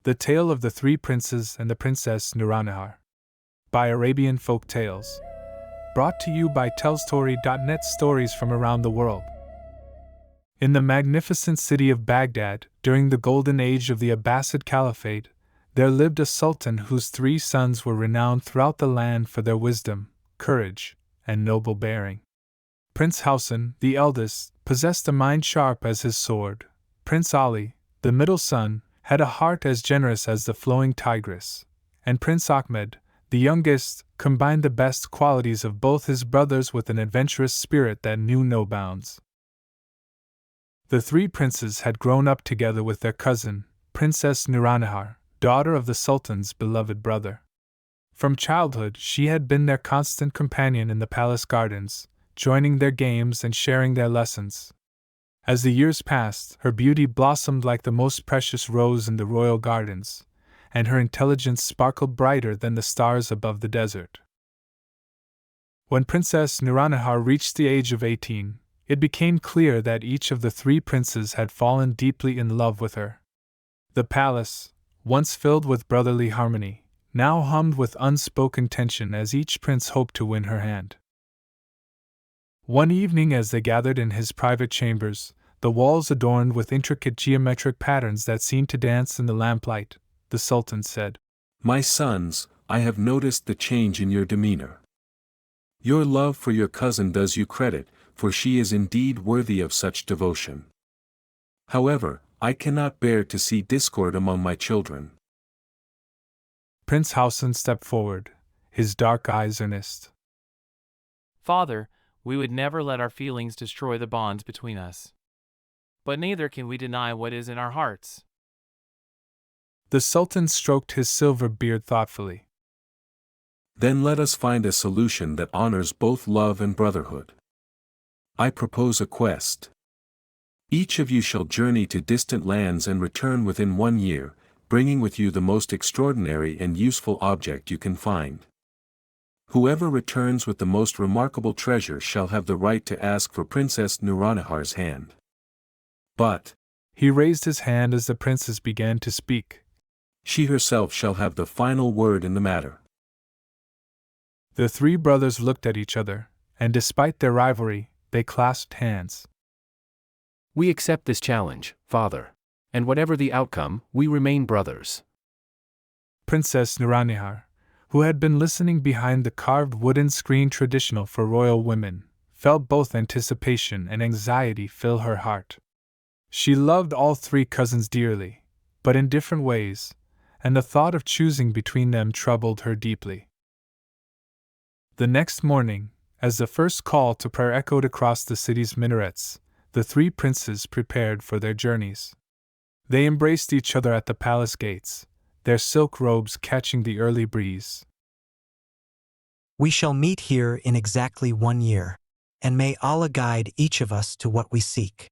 The Tale of the Three Princes and the Princess Nouronnihar. By Arabian Folk Tales. Brought to you by TellStory.net, stories from around the world. In the magnificent city of Baghdad, during the golden age of the Abbasid Caliphate, there lived a sultan whose 3 sons were renowned throughout the land for their wisdom, courage, and noble bearing. Prince Hassan, the eldest, possessed a mind sharp as his sword. Prince Ali, the middle son, had a heart as generous as the flowing Tigris, and Prince Ahmed, the youngest, combined the best qualities of both his brothers with an adventurous spirit that knew no bounds. The 3 princes had grown up together with their cousin, Princess Nouronnihar, daughter of the Sultan's beloved brother. From childhood, she had been their constant companion in the palace gardens, joining their games and sharing their lessons. As the years passed, her beauty blossomed like the most precious rose in the royal gardens, and her intelligence sparkled brighter than the stars above the desert. When Princess Nouronnihar reached the age of 18, it became clear that each of the 3 princes had fallen deeply in love with her. The palace, once filled with brotherly harmony, now hummed with unspoken tension as each prince hoped to win her hand. One evening, as they gathered in his private chambers, the walls adorned with intricate geometric patterns that seemed to dance in the lamplight, the Sultan said, "My sons, I have noticed the change in your demeanor. Your love for your cousin does you credit, for she is indeed worthy of such devotion. However, I cannot bear to see discord among my children." Prince Hassan stepped forward, his dark eyes earnest. "Father, we would never let our feelings destroy the bonds between us. But neither can we deny what is in our hearts." The Sultan stroked his silver beard thoughtfully. "Then let us find a solution that honors both love and brotherhood. I propose a quest. Each of you shall journey to distant lands and return within 1 year, bringing with you the most extraordinary and useful object you can find. Whoever returns with the most remarkable treasure shall have the right to ask for Princess Nourronnihar's hand. But," he raised his hand as the princes began to speak, "she herself shall have the final word in the matter." The 3 brothers looked at each other, and despite their rivalry, they clasped hands. "We accept this challenge, Father. And whatever the outcome, we remain brothers." Princess Nouronnihar, who had been listening behind the carved wooden screen traditional for royal women, felt both anticipation and anxiety fill her heart. She loved all 3 cousins dearly, but in different ways, and the thought of choosing between them troubled her deeply. The next morning, as the first call to prayer echoed across the city's minarets, the 3 princes prepared for their journeys. They embraced each other at the palace gates, their silk robes catching the early breeze. "We shall meet here in exactly 1 year, and may Allah guide each of us to what we seek."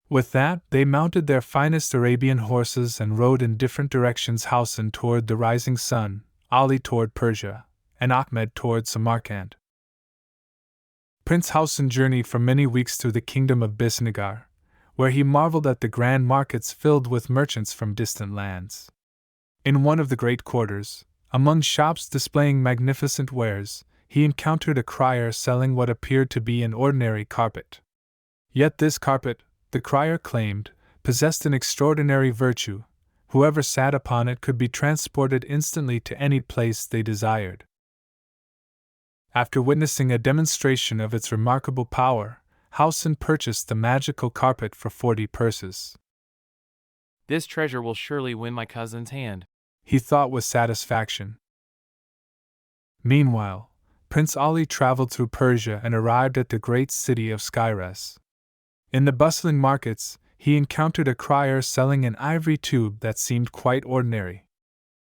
With that, they mounted their finest Arabian horses and rode in different directions, Hassan toward the rising sun, Ali toward Persia, and Ahmed toward Samarkand. Prince Hassan journeyed for many weeks through the kingdom of Bisnagar, where he marveled at the grand markets filled with merchants from distant lands. In one of the great quarters, among shops displaying magnificent wares, he encountered a crier selling what appeared to be an ordinary carpet. Yet this carpet, the crier claimed, possessed an extraordinary virtue. Whoever sat upon it could be transported instantly to any place they desired. After witnessing a demonstration of its remarkable power, Hassan purchased the magical carpet for 40 purses. "This treasure will surely win my cousin's hand," he thought with satisfaction. Meanwhile, Prince Ali traveled through Persia and arrived at the great city of Skyres. In the bustling markets, he encountered a crier selling an ivory tube that seemed quite ordinary.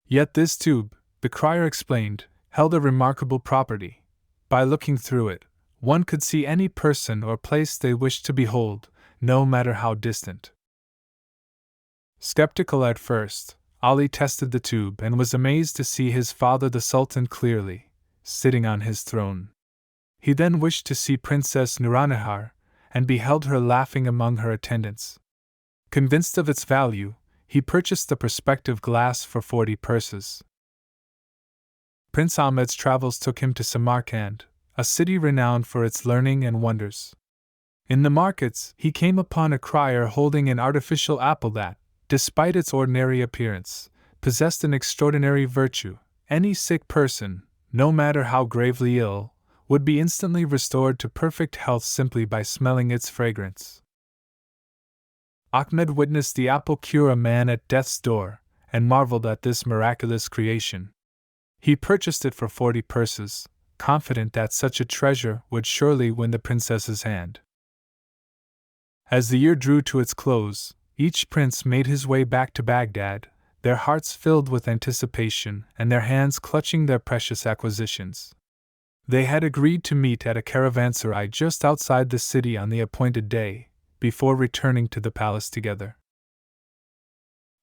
Yet this tube, the crier explained, held a remarkable property. By looking through it, one could see any person or place they wished to behold, no matter how distant. Skeptical at first, Ali tested the tube and was amazed to see his father the Sultan clearly, sitting on his throne. He then wished to see Princess Nouronnihar, and beheld her laughing among her attendants. Convinced of its value, he purchased the perspective glass for 40 purses. Prince Ahmed's travels took him to Samarkand, a city renowned for its learning and wonders. In the markets, he came upon a crier holding an artificial apple that, despite its ordinary appearance, possessed an extraordinary virtue. Any sick person, no matter how gravely ill, would be instantly restored to perfect health simply by smelling its fragrance. Ahmed witnessed the apple cure a man at death's door, and marveled at this miraculous creation. He purchased it for 40 purses, confident that such a treasure would surely win the princess's hand. As the year drew to its close, each prince made his way back to Baghdad, their hearts filled with anticipation and their hands clutching their precious acquisitions. They had agreed to meet at a caravanserai just outside the city on the appointed day, before returning to the palace together.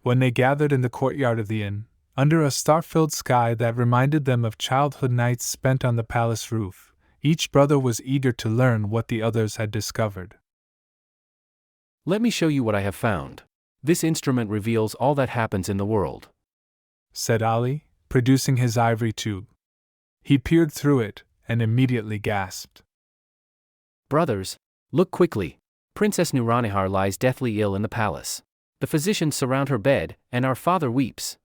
When they gathered in the courtyard of the inn, under a star-filled sky that reminded them of childhood nights spent on the palace roof, each brother was eager to learn what the others had discovered. Let me show you what I have found. This instrument reveals all that happens in the world, said Ali, producing his ivory tube. He peered through it, and immediately gasped. Brothers, look quickly. Princess Nouronnihar lies deathly ill in the palace. The physicians surround her bed, and our father weeps.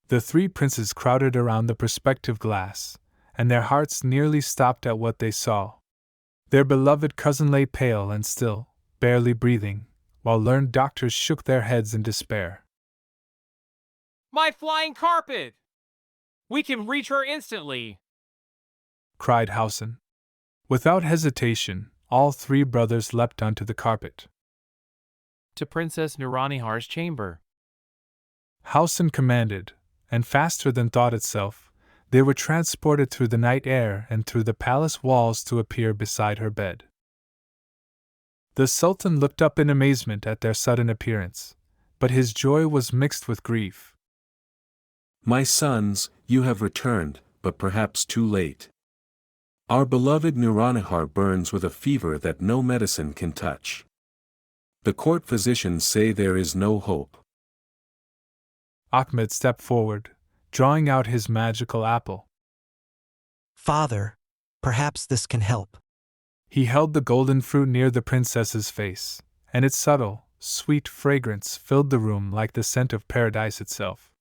The three princes crowded around the perspective glass, and their hearts nearly stopped at what they saw. Their beloved cousin lay pale and still, barely breathing, while learned doctors shook their heads in despair. My flying carpet! We can reach her instantly! Cried Hausen. Without hesitation, all three brothers leapt onto the carpet. To Princess Nourronnihar's chamber, Hausen commanded, and faster than thought itself, they were transported through the night air and through the palace walls to appear beside her bed. The Sultan looked up in amazement at their sudden appearance, but his joy was mixed with grief. My sons, you have returned, but perhaps too late. Our beloved Nouronnihar burns with a fever that no medicine can touch. The court physicians say there is no hope. Ahmed stepped forward, drawing out his magical apple. Father, perhaps this can help. He held the golden fruit near the princess's face, and its subtle, sweet fragrance filled the room like the scent of paradise itself.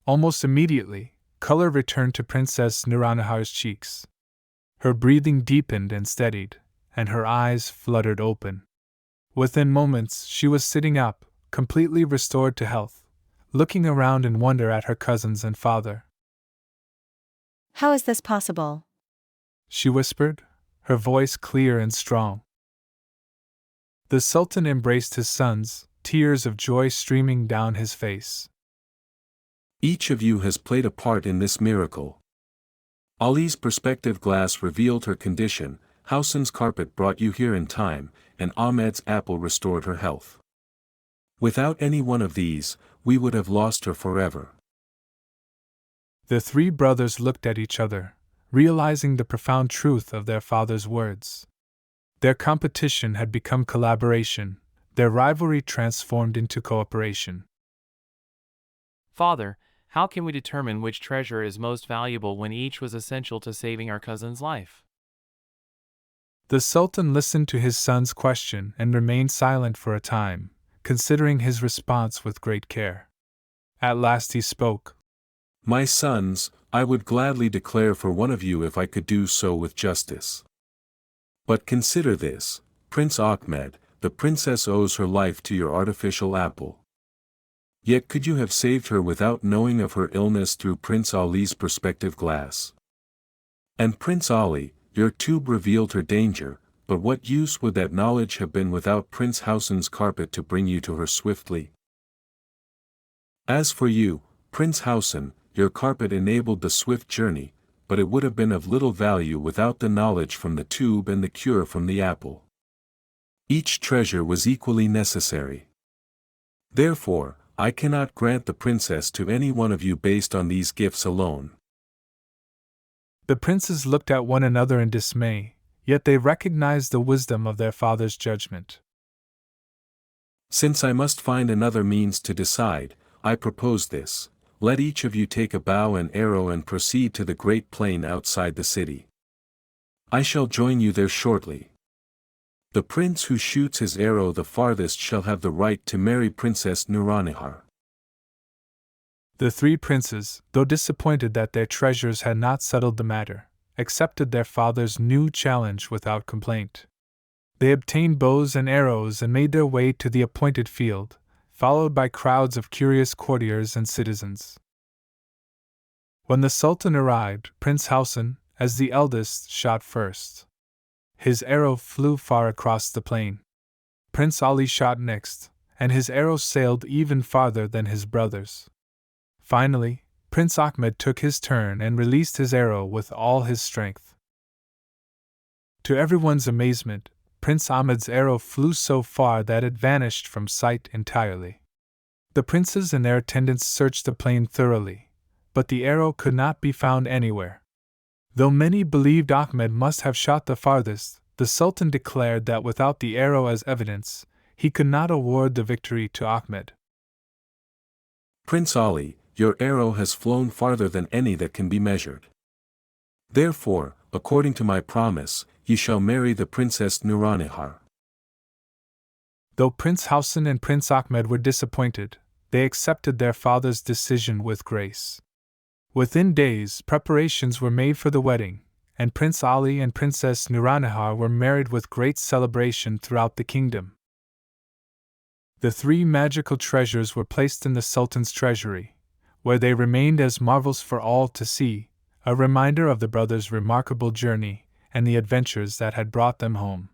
Almost immediately, color returned to Princess Nourronnihar's cheeks. Her breathing deepened and steadied, and her eyes fluttered open. Within moments, she was sitting up, completely restored to health, looking around in wonder at her cousins and father. How is this possible? She whispered, her voice clear and strong. The Sultan embraced his sons, tears of joy streaming down his face. Each of you has played a part in this miracle. Ali's perspective glass revealed her condition, Hausen's carpet brought you here in time, and Ahmed's apple restored her health. Without any one of these, we would have lost her forever. The three brothers looked at each other, realizing the profound truth of their father's words. Their competition had become collaboration, their rivalry transformed into cooperation. Father, how can we determine which treasure is most valuable when each was essential to saving our cousin's life? The Sultan listened to his son's question and remained silent for a time, considering his response with great care. At last he spoke. My sons, I would gladly declare for one of you if I could do so with justice. But consider this, Prince Ahmed, the princess owes her life to your artificial apple. Yet could you have saved her without knowing of her illness through Prince Ali's perspective glass? And Prince Ali, your tube revealed her danger, but what use would that knowledge have been without Prince Hausen's carpet to bring you to her swiftly? As for you, Prince Hausen, your carpet enabled the swift journey, but it would have been of little value without the knowledge from the tube and the cure from the apple. Each treasure was equally necessary. Therefore, I cannot grant the princess to any one of you based on these gifts alone. The princes looked at one another in dismay, yet they recognized the wisdom of their father's judgment. Since I must find another means to decide, I propose this: let each of you take a bow and arrow and proceed to the great plain outside the city. I shall join you there shortly. The prince who shoots his arrow the farthest shall have the right to marry Princess Nouronnihar. The three princes, though disappointed that their treasures had not settled the matter, accepted their father's new challenge without complaint. They obtained bows and arrows and made their way to the appointed field, followed by crowds of curious courtiers and citizens. When the Sultan arrived, Prince Hausen, as the eldest, shot first. His arrow flew far across the plain. Prince Ali shot next, and his arrow sailed even farther than his brother's. Finally, Prince Ahmed took his turn and released his arrow with all his strength. To everyone's amazement, Prince Ahmed's arrow flew so far that it vanished from sight entirely. The princes and their attendants searched the plain thoroughly, but the arrow could not be found anywhere. Though many believed Ahmed must have shot the farthest, the Sultan declared that without the arrow as evidence, he could not award the victory to Ahmed. Prince Ali, your arrow has flown farther than any that can be measured. Therefore, according to my promise, you shall marry the Princess Nouronnihar. Though Prince Hausen and Prince Ahmed were disappointed, they accepted their father's decision with grace. Within days, preparations were made for the wedding, and Prince Ali and Princess Nouronnihar were married with great celebration throughout the kingdom. The three magical treasures were placed in the Sultan's treasury, where they remained as marvels for all to see, a reminder of the brothers' remarkable journey and the adventures that had brought them home.